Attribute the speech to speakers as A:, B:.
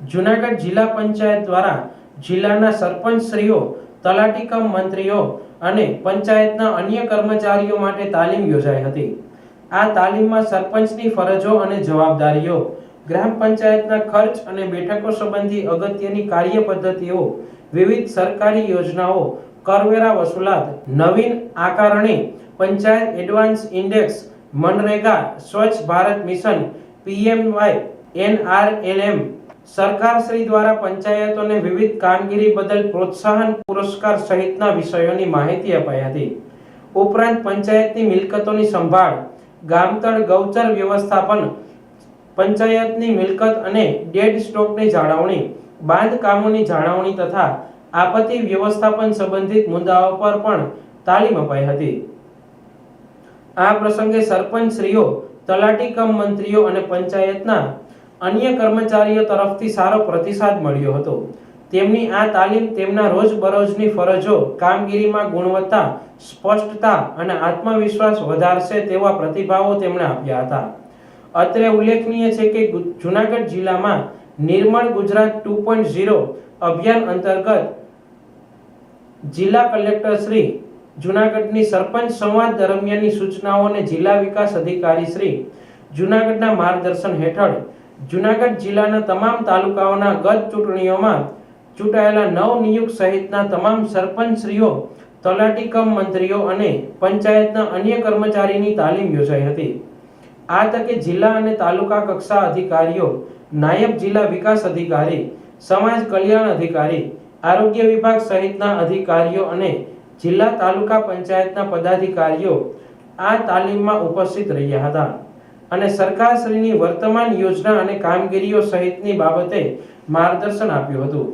A: જૂનાગઢ જિલ્લા પંચાયત દ્વારા જિલ્લાના સરપંચશ્રીઓ, તલાટી કમ મંત્રીઓ અને પંચાયતના અન્ય કર્મચારીઓ માટે તાલીમ યોજાઈ હતી। આ તાલીમમાં સરપંચની ફરજો અને જવાબદારીઓ, ગ્રામ પંચાયતના ખર્ચ અને બેઠકો સંબંધી અગત્યની કાર્ય પદ્ધતિઓ, વિવિધ સરકારી યોજનાઓ, કરવેરા વસૂલાત, નવીન આકારણી, પંચાયત એડવાન્સ ઇન્ડેક્સ, મનરેગા, સ્વચ્છ ભારત મિશન, પીએમવાય, NRLM, સરકારશ્રી દ્વારા પંચાયતોને વિવિધ કામગીરી બદલ પ્રોત્સાહન પુરસ્કાર સહિતના વિષયોની માહિતી અપાઈ હતી। ઉપરાંત પંચાયતની મિલકતોની સંભાળ, ગામતળ ગૌચર વ્યવસ્થાપન, પંચાયતની મિલકત અને ડેડ સ્ટોકની જાળવણી, બાંધકામોની જાળવણી તથા આપત્તિ વ્યવસ્થાપન સંબંધિત મુદ્દાઓ પર પણ તાલીમ અપાઈ હતી। આ પ્રસંગે સરપંચશ્રીઓ, તલાટી કમ મંત્રીઓ અને પંચાયતના અન્ય કર્મચારીઓ તરફથી સારો પ્રતિસાદ મળ્યો હતો। તેમની આ તાલીમ તેમના રોજબરોજની ફરજો, કામગીરીમાં ગુણવત્તા, સ્પષ્ટતા અને આત્મવિશ્વાસ વધારશે તેવા પ્રતિભાવો તેમણે આપ્યા હતા। અત્રે ઉલ્લેખનીય છે કે જૂનાગઢ જિલ્લામાં નિર્મળ ગુજરાત 2.0 અભિયાન અંતર્ગત જિલ્લા કલેક્ટર શ્રી જૂનાગઢની સરપંચ સંવાદ દરમિયાનની સૂચનાઓને જિલ્લા વિકાસ અધિકારી શ્રી જૂનાગઢના માર્ગદર્શન હેઠળ જૂનાગઢ જિલ્લાના તમામ તાલુકાઓના ગત ચૂંટણીઓમાં ચૂંટાયેલા નવનિયુક્ત સહિતના તમામ સરપંચશ્રીઓ, તલાટી કમ મંત્રીઓ અને પંચાયતના અન્ય કર્મચારીની તાલીમ યોજાઈ હતી। આ તકે જિલ્લા અને તાલુકા કક્ષા અધિકારીઓ, નાયબ જિલ્લા વિકાસ અધિકારી, સમાજ કલ્યાણ અધિકારી, આરોગ્ય વિભાગ સહિતના અધિકારીઓ અને જિલ્લા તાલુકા પંચાયતના પદાધિકારીઓ આ તાલીમમાં ઉપસ્થિત રહ્યા હતા અને સરકારશ્રીની વર્તમાન યોજના અને કામગીરીઓ સહિતની બાબતે માર્ગદર્શન આપ્યું હતું।